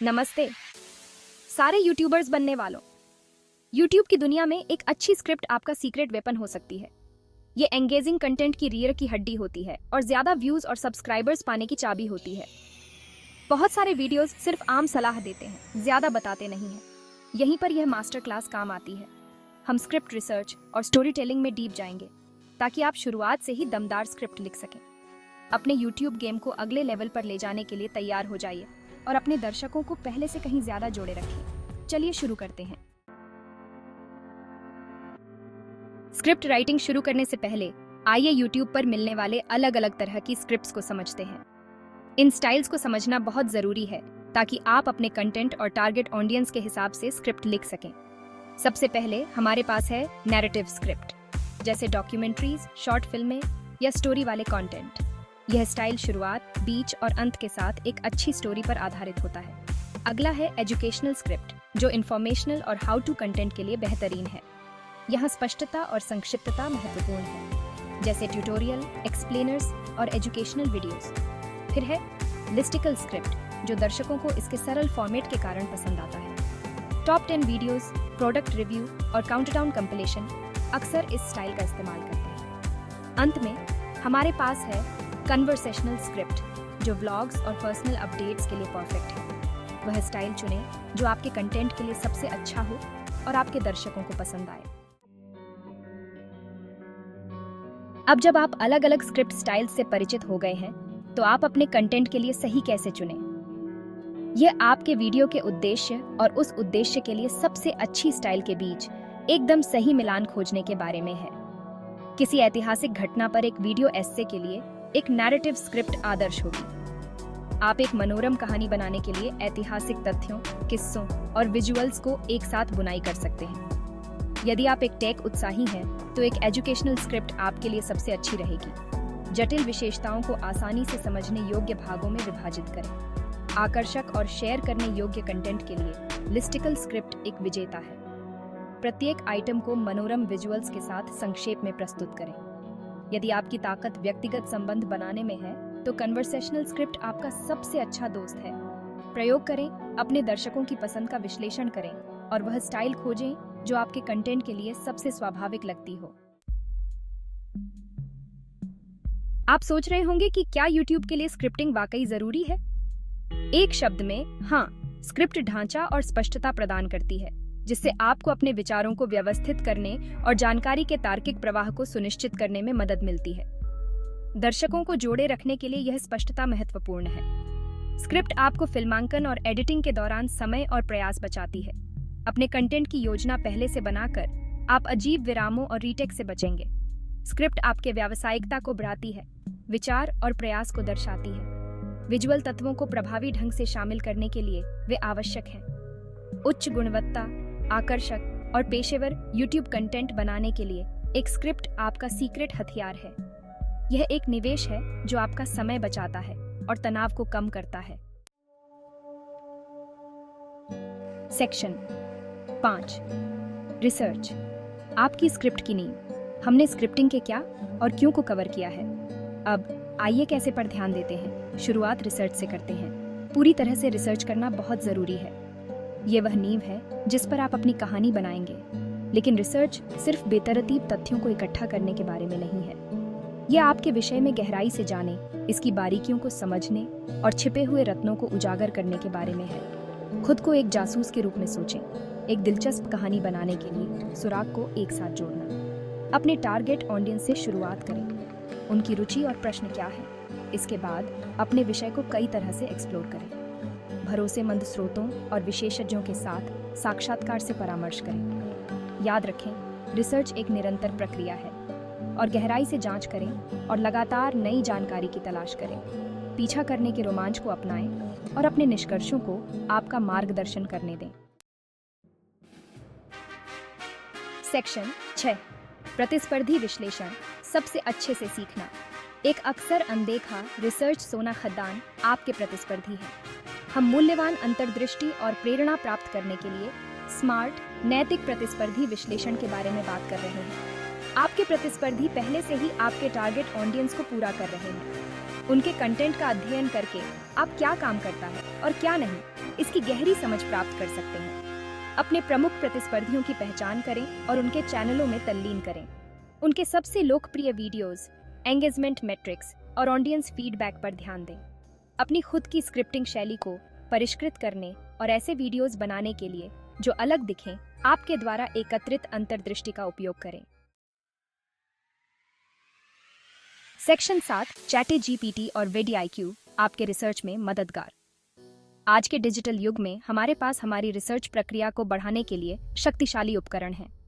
नमस्ते सारे यूट्यूबर्स बनने वालों। यूट्यूब की दुनिया में एक अच्छी स्क्रिप्ट आपका सीक्रेट वेपन हो सकती है। ये एंगेजिंग कंटेंट की रीढ़ की हड्डी होती है और ज्यादा व्यूज और सब्सक्राइबर्स पाने की चाबी होती है। बहुत सारे वीडियोस सिर्फ आम सलाह देते हैं, ज्यादा बताते नहीं हैं। यहीं पर यह मास्टर क्लास काम आती है। हम स्क्रिप्ट रिसर्च और स्टोरी टेलिंग में डीप जाएंगे ताकि आप शुरुआत से ही दमदार स्क्रिप्ट लिख सकें। अपने यूट्यूब गेम को अगले लेवल पर ले जाने के लिए तैयार हो जाइए और अपने दर्शकों को पहले से कहीं ज्यादा जोड़े रखें। चलिए शुरू करते हैं। स्क्रिप्ट राइटिंग शुरू करने से पहले आइए यूट्यूब पर मिलने वाले अलग अलग तरह की स्क्रिप्ट्स को समझते हैं। इन स्टाइल्स को समझना बहुत जरूरी है ताकि आप अपने कंटेंट और टारगेट ऑडियंस के हिसाब से स्क्रिप्ट लिख सकें। सबसे पहले हमारे पास है नैरेटिव स्क्रिप्ट, जैसे डॉक्यूमेंट्रीज, शॉर्ट फिल्में या स्टोरी वाले कंटेंट। यह स्टाइल शुरुआत, बीच और अंत के साथ एक अच्छी स्टोरी पर आधारित होता है। अगला है एजुकेशनल स्क्रिप्ट, जो इन्फॉर्मेशनल और हाउ टू कंटेंट के लिए बेहतरीन है। यहाँ स्पष्टता और संक्षिप्तता महत्वपूर्ण है, जैसे ट्यूटोरियल, एक्सप्लेनर्स और एजुकेशनल वीडियोस। फिर है लिस्टिकल स्क्रिप्ट, जो दर्शकों को इसके सरल फॉर्मेट के कारण पसंद आता है। टॉप 10 वीडियोस, प्रोडक्ट रिव्यू और काउंटडाउन कंपिलेशन अक्सर इस स्टाइल का इस्तेमाल करते हैं। अंत में हमारे पास है कन्वर्सेशनल स्क्रिप्ट, जो व्लॉग्स और पर्सनल अपडेट्स के लिए परफेक्ट है। वह स्टाइल चुनें जो आपके कंटेंट के लिए सबसे अच्छा हो और आपके दर्शकों को पसंद आए। अब जब आप अलग अलग स्क्रिप्ट स्टाइल्स से परिचित हो गए हैं, तो आप अपने कंटेंट के लिए सही कैसे चुनें? यह आपके वीडियो के उद्देश्य और उस उद्देश्य के लिए सबसे अच्छी स्टाइल के बीच एकदम सही मिलान खोजने के बारे में है। किसी ऐतिहासिक घटना पर एक वीडियो एस्से के लिए एक नैरेटिव स्क्रिप्ट आदर्श होगी। आप एक मनोरम कहानी बनाने के लिए ऐतिहासिक तथ्यों, किस्सों और विजुअल्स को एक साथ बुनाई कर सकते हैं। यदि आप एक टेक उत्साही हैं, तो एक एजुकेशनल स्क्रिप्ट आपके लिए सबसे अच्छी रहेगी। जटिल विशेषताओं को आसानी से समझने योग्य भागों में विभाजित करें। आकर्षक और शेयर करने योग्य कंटेंट के लिए लिस्टिकल स्क्रिप्ट एक विजेता है। प्रत्येक आइटम को मनोरम विजुअल्स के साथ संक्षेप में प्रस्तुत करें। यदि आपकी ताकत व्यक्तिगत संबंध बनाने में है, तो कन्वर्सेशनल स्क्रिप्ट आपका सबसे अच्छा दोस्त है। प्रयोग करें, अपने दर्शकों की पसंद का विश्लेषण करें और वह स्टाइल खोजें जो आपके कंटेंट के लिए सबसे स्वाभाविक लगती हो। आप सोच रहे होंगे कि क्या YouTube के लिए स्क्रिप्टिंग वाकई जरूरी है? एक शब्द में, हाँ, स्क्रिप्ट ढांचा और स्पष्टता प्रदान करती है, जिससे आपको अपने विचारों को व्यवस्थित करने और जानकारी के तार्किक प्रवाह को सुनिश्चित करने में मदद मिलती है। दर्शकों को जोड़े रखने के लिए यह स्पष्टता महत्वपूर्ण है। स्क्रिप्ट आपको फिल्मांकन और एडिटिंग के दौरान समय और प्रयास बचाती है। अपने कंटेंट की योजना पहले से बनाकर आप अजीब विरामों और रीटेक से बचेंगे। स्क्रिप्ट आपके व्यावसायिकता को बढ़ाती है, विचार और प्रयास को दर्शाती है। विजुअल तत्वों को प्रभावी ढंग से शामिल करने के लिए वे आवश्यक हैं। उच्च गुणवत्ता, आकर्षक और पेशेवर YouTube कंटेंट बनाने के लिए एक स्क्रिप्ट आपका सीक्रेट हथियार है। यह एक निवेश है जो आपका समय बचाता है और तनाव को कम करता है। सेक्शन 5, रिसर्च, आपकी स्क्रिप्ट की नींव। हमने स्क्रिप्टिंग के क्या और क्यों को कवर किया है। अब आइए कैसे पर ध्यान देते हैं। शुरुआत रिसर्च से करते हैं। पूरी तरह से रिसर्च करना बहुत जरूरी है। ये वह नींव है जिस पर आप अपनी कहानी बनाएंगे। लेकिन रिसर्च सिर्फ बेतरतीब तथ्यों को इकट्ठा करने के बारे में नहीं है। यह आपके विषय में गहराई से जाने, इसकी बारीकियों को समझने और छिपे हुए रत्नों को उजागर करने के बारे में है। खुद को एक जासूस के रूप में सोचें। एक दिलचस्प कहानी बनाने के लिए सुराग को एक साथ जोड़ना। अपने टारगेट ऑडियंस से शुरुआत करें। उनकी रुचि और प्रश्न क्या है। इसके बाद अपने विषय को कई तरह से एक्सप्लोर करें। भरोसेमंद स्रोतों और विशेषज्ञों के साथ साक्षात्कार से परामर्श करें। याद रखें, रिसर्च एक निरंतर प्रक्रिया है और गहराई से जांच करें और लगातार नई जानकारी की तलाश करें। पीछा करने के रोमांच को अपनाएं और अपने निष्कर्षों को आपका मार्गदर्शन करने दें। सेक्शन 6, प्रतिस्पर्धी विश्लेषण, सबसे अच्छे से सीखना। एक अक्सर अनदेखा रिसर्च सोना खदान आपके प्रतिस्पर्धी है। हम मूल्यवान अंतर्दृष्टि और प्रेरणा प्राप्त करने के लिए स्मार्ट, नैतिक प्रतिस्पर्धी विश्लेषण के बारे में बात कर रहे हैं। आपके प्रतिस्पर्धी पहले से ही आपके टारगेट ऑडियंस को पूरा कर रहे हैं। उनके कंटेंट का अध्ययन करके आप क्या काम करता है और क्या नहीं, इसकी गहरी समझ प्राप्त कर सकते हैं। अपने प्रमुख प्रतिस्पर्धियों की पहचान करें और उनके चैनलों में तल्लीन करें। उनके सबसे लोकप्रिय वीडियोस, एंगेजमेंट मैट्रिक्स और ऑडियंस फीडबैक पर ध्यान दें। अपनी खुद की स्क्रिप्टिंग शैली को परिष्कृत करने और ऐसे वीडियोस बनाने के लिए जो अलग दिखें, आपके द्वारा एकत्रित अंतर्दृष्टि का उपयोग करें। सेक्शन 7, चैटजीपीटी और विडिआईक्यू आपके रिसर्च में मददगार। आज के डिजिटल युग में हमारे पास हमारी रिसर्च प्रक्रिया को बढ़ाने के लिए शक्तिशाली उपकरण हैं।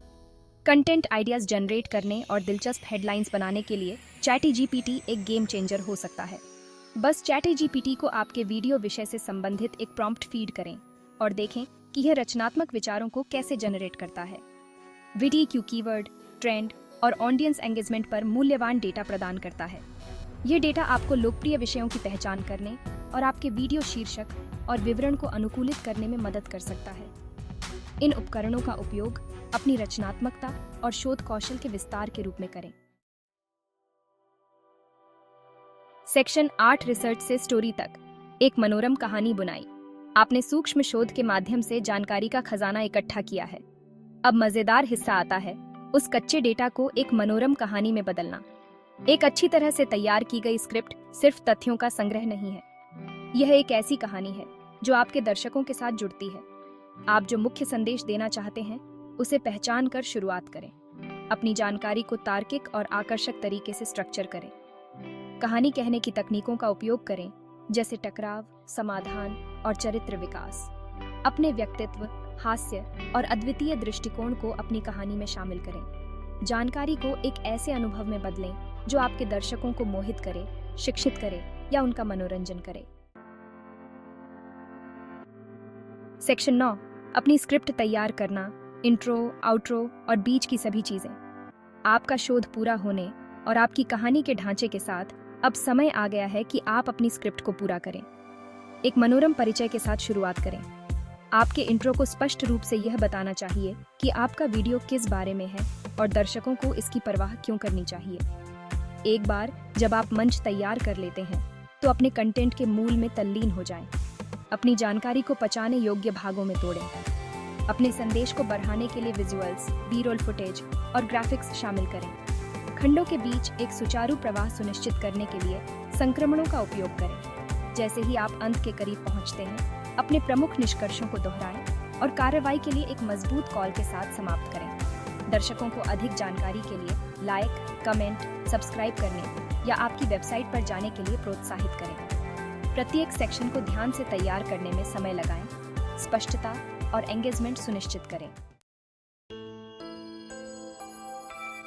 कंटेंट आइडियाज जनरेट करने और दिलचस्प हेडलाइंस बनाने के लिए चैटजीपीटी एक गेम चेंजर हो सकता है। बस चैटजीपीटी को आपके वीडियो विषय से संबंधित एक प्रॉम्प्ट फीड करें और देखें कि यह रचनात्मक विचारों को कैसे जनरेट करता है। विडिआईक्यू कीवर्ड, ट्रेंड और ऑडियंस एंगेजमेंट पर मूल्यवान डेटा प्रदान करता है। ये डेटा आपको लोकप्रिय विषयों की पहचान करने और आपके वीडियो शीर्षक और विवरण को अनुकूलित करने में मदद कर सकता है। इन उपकरणों का उपयोग अपनी रचनात्मकता और शोध कौशल के विस्तार के रूप में करें। सेक्शन 8, रिसर्च से स्टोरी तक, एक मनोरम कहानी बुनाई। आपने सूक्ष्म शोध के माध्यम से जानकारी का खजाना इकट्ठा किया है। अब मजेदार हिस्सा आता है, उस कच्चे डेटा को एक मनोरम कहानी में बदलना। एक अच्छी तरह से तैयार की गई स्क्रिप्ट सिर्फ तथ्यों का संग्रह नहीं है। यह एक ऐसी कहानी है जो आपके दर्शकों के साथ जुड़ती है। आप जो मुख्य संदेश देना चाहते हैं उसे पहचान कर शुरुआत करें। अपनी जानकारी को तार्किक और आकर्षक तरीके से स्ट्रक्चर करें। कहानी कहने की तकनीकों का उपयोग करें, जैसे टकराव, समाधान और चरित्र विकास। अपने व्यक्तित्व, हास्य और अद्वितीय दृष्टिकोण को अपनी कहानी में शामिल करें। जानकारी को एक ऐसे अनुभव में बदलें जो आपके दर्शकों को मोहित करे, शिक्षित करे या उनका मनोरंजन करे। सेक्शन 9, अपनी स्क्रिप्ट तैयार करना, इंट्रो, आउट्रो और बीच की सभी चीजें। आपका शोध पूरा होने और आपकी कहानी के ढांचे के साथ अब समय आ गया है कि आप अपनी स्क्रिप्ट को पूरा करें। एक मनोरम परिचय के साथ शुरुआत करें। आपके इंट्रो को स्पष्ट रूप से यह बताना चाहिए कि आपका वीडियो किस बारे में है और दर्शकों को इसकी परवाह क्यों करनी चाहिए। एक बार जब आप मंच तैयार कर लेते हैं तो अपने कंटेंट के मूल में तल्लीन हो जाएं। अपनी जानकारी को पचाने योग्य भागों में तोड़ें। अपने संदेश को बढ़ाने के लिए विजुअल्स, बी-रोल फुटेज और ग्राफिक्स शामिल करें। खंडों के बीच एक सुचारू प्रवाह सुनिश्चित करने के लिए संक्रमणों का उपयोग करें। जैसे ही आप अंत के करीब पहुंचते हैं, अपने प्रमुख निष्कर्षों को दोहराएं और कार्रवाई के लिए एक मजबूत कॉल के साथ समाप्त करें। दर्शकों को अधिक जानकारी के लिए लाइक, कमेंट, सब्सक्राइब करने या आपकी वेबसाइट पर जाने के लिए प्रोत्साहित करें। प्रत्येक सेक्शन को ध्यान से तैयार करने में समय लगाएं, स्पष्टता और एंगेजमेंट सुनिश्चित करें।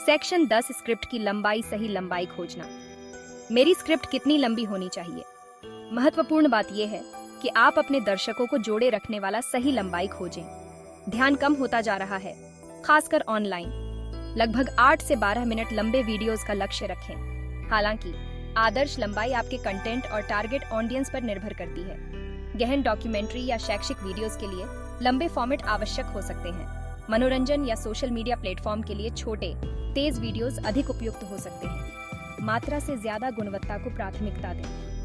सेक्शन 10, स्क्रिप्ट की लंबाई, सही लंबाई खोजना। मेरी स्क्रिप्ट कितनी लंबी होनी चाहिए? महत्वपूर्ण बात यह है कि आप अपने दर्शकों को जोड़े रखने वाला सही लंबाई खोजें। ध्यान कम होता जा रहा है, खासकर ऑनलाइन। लगभग 8 से 12 मिनट लंबे वीडियोस का लक्ष्य रखें। हालांकि आदर्श लंबाई आपके कंटेंट और टारगेट ऑडियंस पर निर्भर करती है। गहन डॉक्यूमेंट्री या शैक्षिक वीडियोस के लिए लंबे फॉर्मेट आवश्यक हो सकते हैं। मनोरंजन या सोशल मीडिया प्लेटफॉर्म के लिए छोटे, तेज वीडियोस अधिक उपयुक्त हो सकते हैं। मात्रा से ज्यादा गुणवत्ता को प्राथमिकता दें।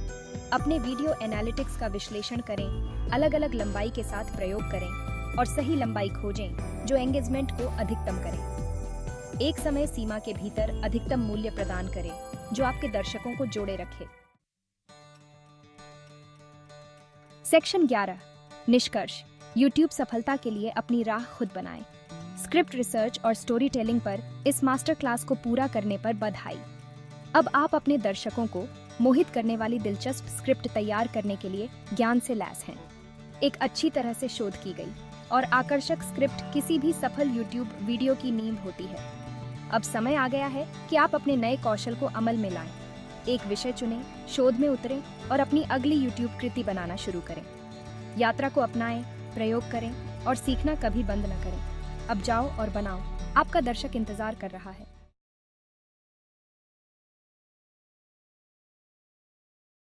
अपने वीडियो एनालिटिक्स का विश्लेषण करें, अलग अलग लंबाई के साथ प्रयोग करें और सही लंबाई खोजें जो एंगेजमेंट को अधिकतम करे। एक समय सीमा के भीतर अधिकतम मूल्य प्रदान करें जो आपके दर्शकों को जोड़े रखे। सेक्शन 11, निष्कर्ष। YouTube सफलता के लिए अपनी राह खुद बनाएं। स्क्रिप्ट रिसर्च और स्टोरी टेलिंग पर इस मास्टर क्लास को पूरा करने पर बधाई। अब आप अपने दर्शकों को मोहित करने वाली दिलचस्प स्क्रिप्ट तैयार करने के लिए ज्ञान से लैस हैं। एक अच्छी तरह से शोध की गई और आकर्षक स्क्रिप्ट किसी भी सफल YouTube वीडियो की नींव होती है। अब समय आ गया है कि आप अपने नए कौशल को अमल में लाएं। एक विषय चुनें, शोध में उतरें और अपनी अगली YouTube कृति बनाना शुरू करें। यात्रा को अपनाएं, प्रयोग करें और सीखना कभी बंद न करें। अब जाओ और बनाओ, आपका दर्शक इंतजार कर रहा है।